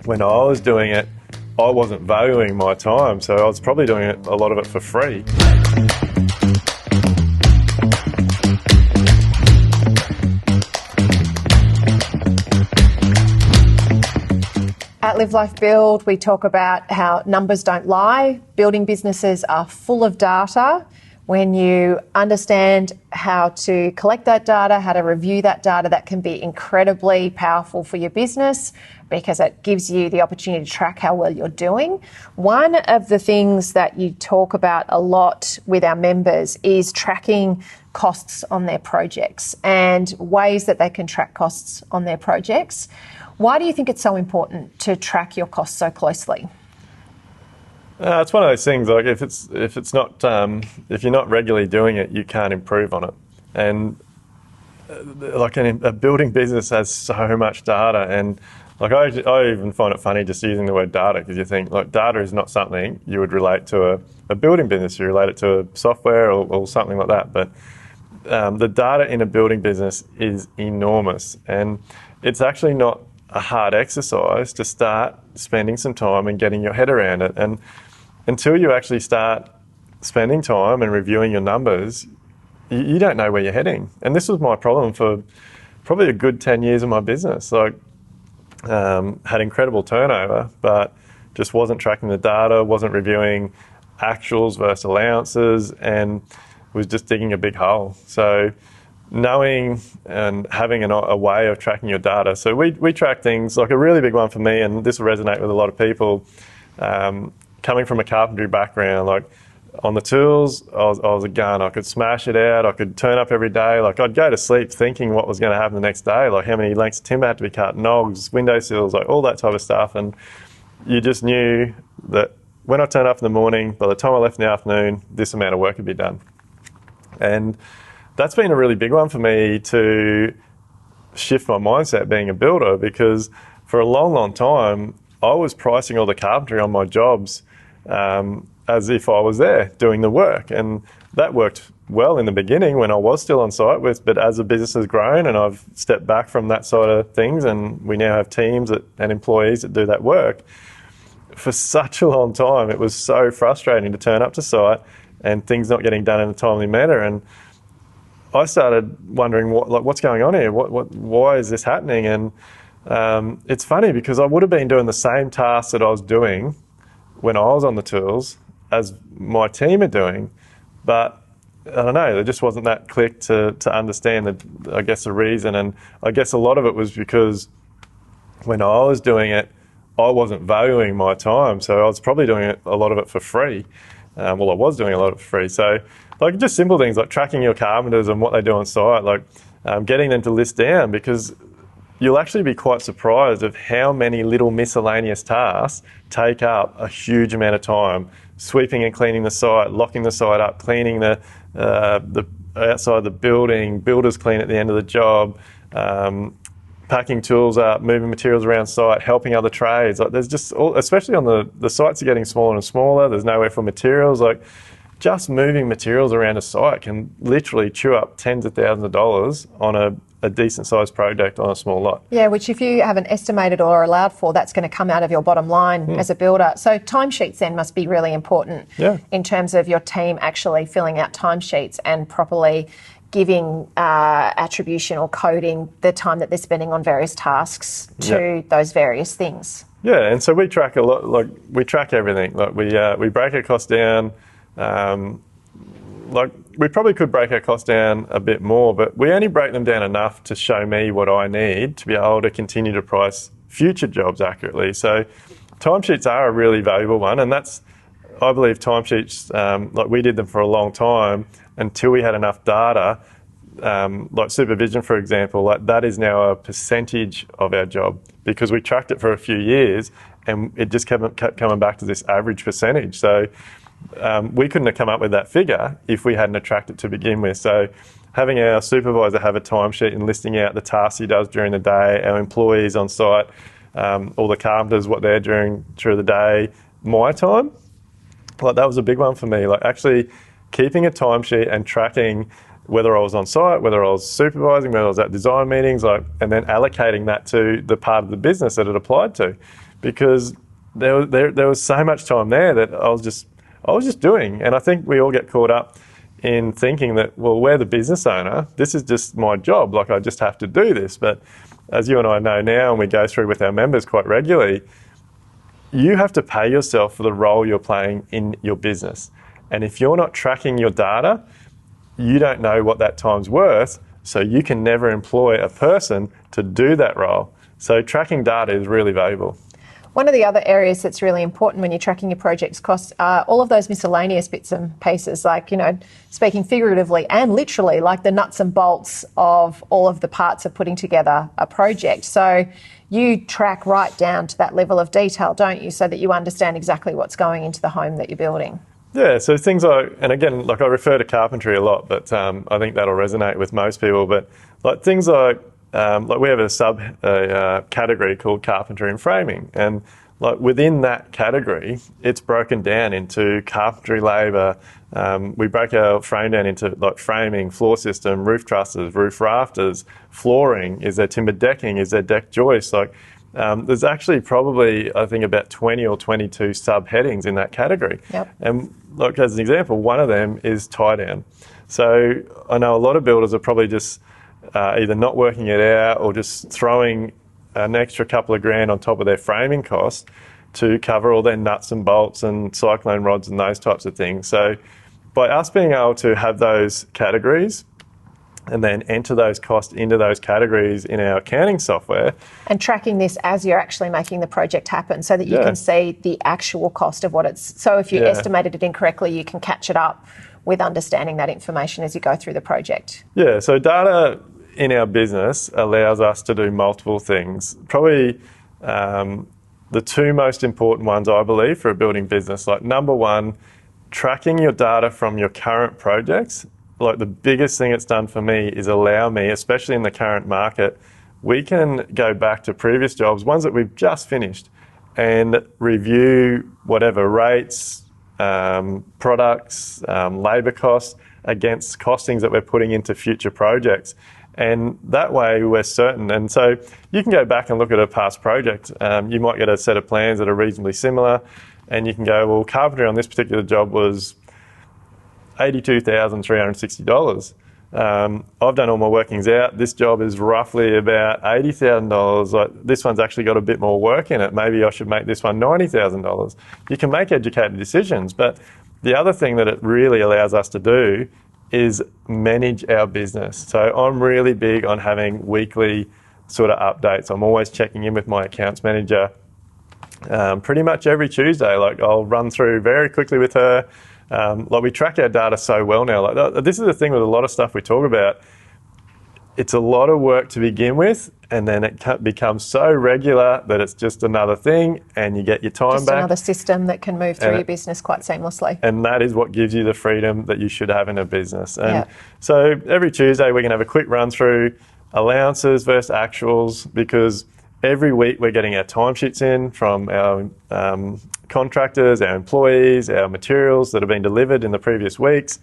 when I was doing it, I wasn't valuing my time, so I was probably doing it, a lot of it for free. At Live Life Build, we talk about how numbers don't lie. Building businesses are full of data. When you understand how to collect that data, how to review that data, that can be incredibly powerful for your business because it gives you the opportunity to track how well you're doing. One of the things that you talk about a lot with our members is tracking costs on their projects and ways that they can track costs on their projects. Why do you think it's so important to track your costs so closely? It's one of those things. Like if you're not regularly doing it, you can't improve on it. And like a building business has so much data, and like I even find it funny just using the word data, because you think like data is not something you would relate to a building business. You relate it to a software or something like that. But the data in a building business is enormous, and it's actually not a hard exercise to start spending some time and getting your head around it. And until you actually start spending time and reviewing your numbers, you don't know where you're heading. And this was my problem for probably a good 10 years of my business. Like, had incredible turnover, but just wasn't tracking the data, wasn't reviewing actuals versus allowances, and was just digging a big hole. So knowing and having a way of tracking your data. So we track things, like a really big one for me, and this will resonate with a lot of people, coming from a carpentry background. Like on the tools, I was a gun. I could smash it out. I could turn up every day. Like I'd go to sleep thinking what was going to happen the next day, like how many lengths of timber had to be cut, nogs, windowsills, like all that type of stuff. And you just knew that when I turned up in the morning, by the time I left in the afternoon, this amount of work would be done. And that's been a really big one for me to shift my mindset being a builder, because for a long, long time, I was pricing all the carpentry on my jobs as if I was there doing the work. And that worked well in the beginning when I was still on site but as the business has grown and I've stepped back from that side of things, and we now have teams and employees that do that work, for such a long time, it was so frustrating to turn up to site and things not getting done in a timely manner. And I started wondering what's going on here? Why is this happening? And it's funny because I would have been doing the same tasks that I was doing when I was on the tools as my team are doing, but I don't know, there just wasn't that click to understand the reason. And I guess a lot of it was because when I was doing it, I wasn't valuing my time, so I was probably doing a lot of it for free. I was doing a lot of it for free. So like just simple things like tracking your carpenters and what they do on site, like getting them to list down, because you'll actually be quite surprised of how many little miscellaneous tasks take up a huge amount of time. Sweeping and cleaning the site, locking the site up, cleaning the outside the building, builders clean at the end of the job, packing tools up, moving materials around site, helping other trades. Like there's just, especially on the sites are getting smaller and smaller, there's nowhere for materials. Like just moving materials around a site can literally chew up tens of thousands of dollars on a decent sized project on a small lot. Yeah, which if you haven't estimated or allowed for, that's going to come out of your bottom line as a builder. So timesheets then must be really important in terms of your team actually filling out timesheets and properly giving attribution or coding the time that they're spending on various tasks to those various things. Yeah, and so we track a lot. Like we track everything. Like we break our costs down. Like we probably could break our costs down a bit more, but we only break them down enough to show me what I need to be able to continue to price future jobs accurately. So timesheets are a really valuable one, and I believe timesheets, like we did them for a long time until we had enough data, like supervision, for example, like that is now a percentage of our job because we tracked it for a few years and it just kept coming back to this average percentage. So we couldn't have come up with that figure if we hadn't tracked it to begin with. So having our supervisor have a timesheet and listing out the tasks he does during the day, our employees on site, all the carpenters, what they're doing through the day, my time, like that was a big one for me. Like actually keeping a timesheet and tracking whether I was on site, whether I was supervising, whether I was at design meetings, like, and then allocating that to the part of the business that it applied to. because there was so much time there that I was just doing. And I think we all get caught up in thinking that, well, we're the business owner. This is just my job. Like, I just have to do this. But as you and I know now, and we go through with our members quite regularly, you have to pay yourself for the role you're playing in your business. And if you're not tracking your data, you don't know what that time's worth, so you can never employ a person to do that role. So tracking data is really valuable. One of the other areas that's really important when you're tracking your project's costs are all of those miscellaneous bits and pieces, like, you know, speaking figuratively and literally, like the nuts and bolts of all of the parts of putting together a project. So you track right down to that level of detail, don't you, so that you understand exactly what's going into the home that you're building. Yeah, so things like, and again, like I refer to carpentry a lot, but I think that'll resonate with most people. But like things like we have a category called carpentry and framing, and like within that category, it's broken down into carpentry labour. We break our frame down into like framing, floor system, roof trusses, roof rafters, flooring. Is there timber decking? Is there deck joists? Like, there's actually probably, I think, about 20 or 22 subheadings in that category. Yep. And like as an example, one of them is tie down. So I know a lot of builders are probably just either not working it out or just throwing an extra couple of grand on top of their framing cost to cover all their nuts and bolts and cyclone rods and those types of things. So by us being able to have those categories and then enter those costs into those categories in our accounting software. And tracking this as you're actually making the project happen so that you can see the actual cost of what it's... So if you estimated it incorrectly, you can catch it up with understanding that information as you go through the project. Yeah, so data in our business allows us to do multiple things. Probably the two most important ones, I believe, for a building business. Like number one, tracking your data from your current projects. Like the biggest thing it's done for me is allow me, especially in the current market, we can go back to previous jobs, ones that we've just finished, and review whatever rates, products, labour costs against costings that we're putting into future projects. And that way we're certain. And so you can go back and look at a past project. You might get a set of plans that are reasonably similar, and you can go, well, carpentry on this particular job was $82,360. I've done all my workings out. This job is roughly about $80,000. Like, this one's actually got a bit more work in it. Maybe I should make this one $90,000. You can make educated decisions, but the other thing that it really allows us to do is manage our business. So I'm really big on having weekly sort of updates. I'm always checking in with my accounts manager pretty much every Tuesday. Like, I'll run through very quickly with her. Like, we track our data so well now. Like, this is the thing with a lot of stuff we talk about. It's a lot of work to begin with, and then it becomes so regular that it's just another thing, and you get your time just back. Another system that can move through your business quite seamlessly. And that is what gives you the freedom that you should have in a business. And so every Tuesday we can have a quick run through allowances versus actuals, because every week we're getting our timesheets in from our contractors, our employees, our materials that have been delivered in the previous weeks.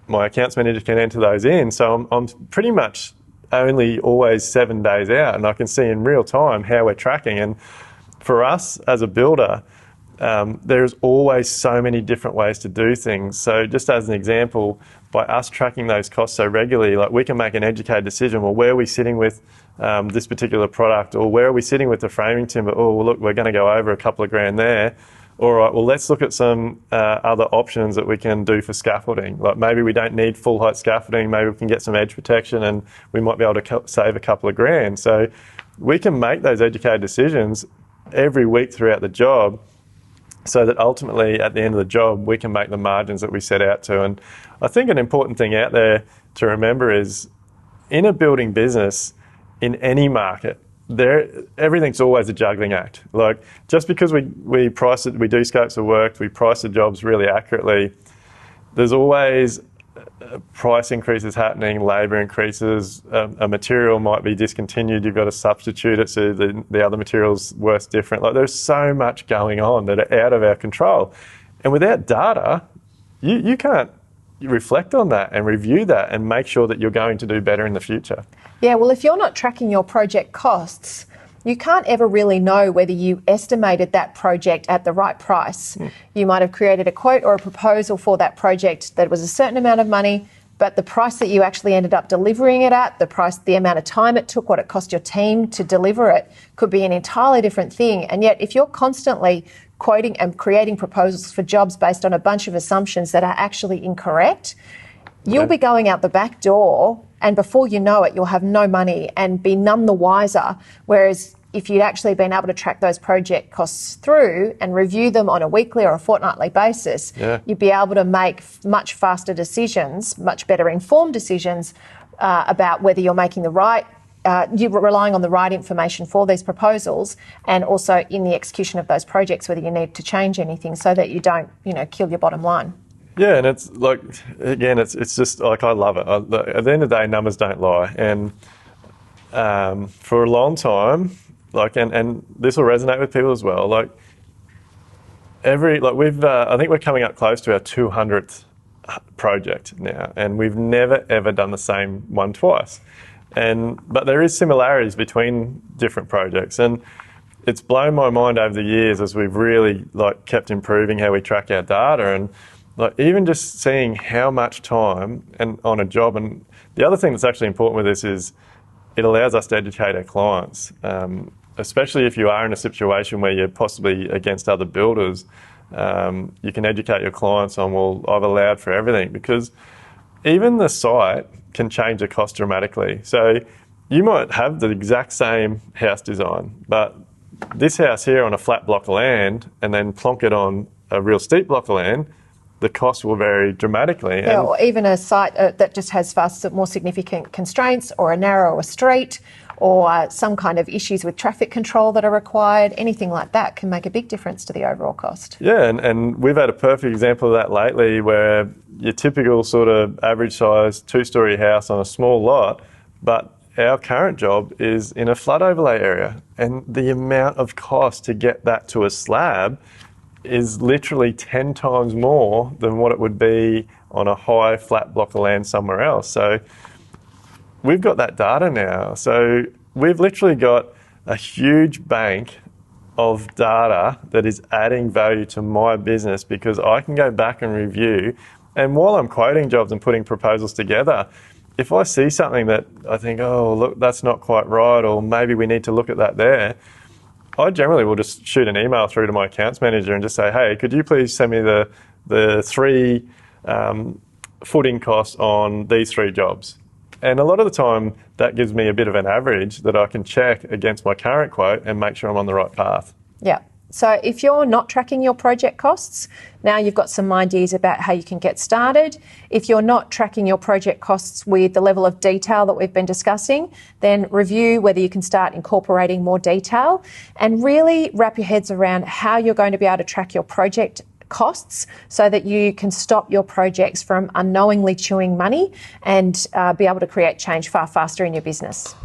My accounts manager can enter those in. So I'm pretty much only always 7 days out, and I can see in real time how we're tracking. And for us as a builder, there's always so many different ways to do things. So just as an example, by us tracking those costs so regularly, like, we can make an educated decision. Well, where are we sitting with this particular product, or where are we sitting with the framing timber? Oh, well, look, we're going to go over a couple of grand there. All right, well, let's look at some other options that we can do for scaffolding. Like, maybe we don't need full height scaffolding, maybe we can get some edge protection and we might be able to save a couple of grand. So we can make those educated decisions every week throughout the job, so that ultimately at the end of the job we can make the margins that we set out to. And I think an important thing out there to remember is, in a building business, in any market, everything's always a juggling act. Like, just because we price it, we do scopes of work, we price the jobs really accurately, there's always price increases happening, labour increases, a material might be discontinued, you've got to substitute it so the other material's worth different. Like, there's so much going on that are out of our control. And without data, you can't reflect on that and review that and make sure that you're going to do better in the future. Yeah, well, if you're not tracking your project costs, you can't ever really know whether you estimated that project at the right price. You might have created a quote or a proposal for that project that was a certain amount of money, but the price that you actually ended up delivering it at, the amount of time it took, what it cost your team to deliver it, could be an entirely different thing. And yet, if you're constantly quoting and creating proposals for jobs based on a bunch of assumptions that are actually incorrect, you'll be going out the back door, and before you know it, you'll have no money and be none the wiser. Whereas if you'd actually been able to track those project costs through and review them on a weekly or a fortnightly basis, you'd be able to make much faster decisions, much better informed decisions about whether you're making the right, you're relying on the right information for these proposals, and also in the execution of those projects, whether you need to change anything so that you don't, kill your bottom line. Yeah, and it's like, again, it's just like, I love it. At the end of the day, numbers don't lie. And for a long time, and this will resonate with people as well, I think we're coming up close to our 200th project now, and we've never ever done the same one twice. But there is similarities between different projects, and it's blown my mind over the years as we've really kept improving how we track our data, and even just seeing how much time and on a job. And the other thing that's actually important with this is it allows us to educate our clients, especially if you are in a situation where you're possibly against other builders. You can educate your clients on, well, I've allowed for everything, because even the site can change the cost dramatically. So you might have the exact same house design, but this house here on a flat block of land and then plonk it on a real steep block of land, the cost will vary dramatically. Yeah, or even a site that just has more significant constraints, or a narrower street, or some kind of issues with traffic control that are required. Anything like that can make a big difference to the overall cost. Yeah, and we've had a perfect example of that lately, where your typical sort of average size 2-storey house on a small lot, but our current job is in a flood overlay area, and the amount of cost to get that to a slab is literally 10 times more than what it would be on a high flat block of land somewhere else. So we've got that data now. So we've literally got a huge bank of data that is adding value to my business, because I can go back and review. And while I'm quoting jobs and putting proposals together, if I see something that I think, oh, look, that's not quite right, or maybe we need to look at that there, I generally will just shoot an email through to my accounts manager and just say, hey, could you please send me the 3 footing costs on these 3 jobs? And a lot of the time, that gives me a bit of an average that I can check against my current quote and make sure I'm on the right path. Yeah. So if you're not tracking your project costs, now you've got some ideas about how you can get started. If you're not tracking your project costs with the level of detail that we've been discussing, then review whether you can start incorporating more detail, and really wrap your heads around how you're going to be able to track your project costs so that you can stop your projects from unknowingly chewing money and be able to create change far faster in your business.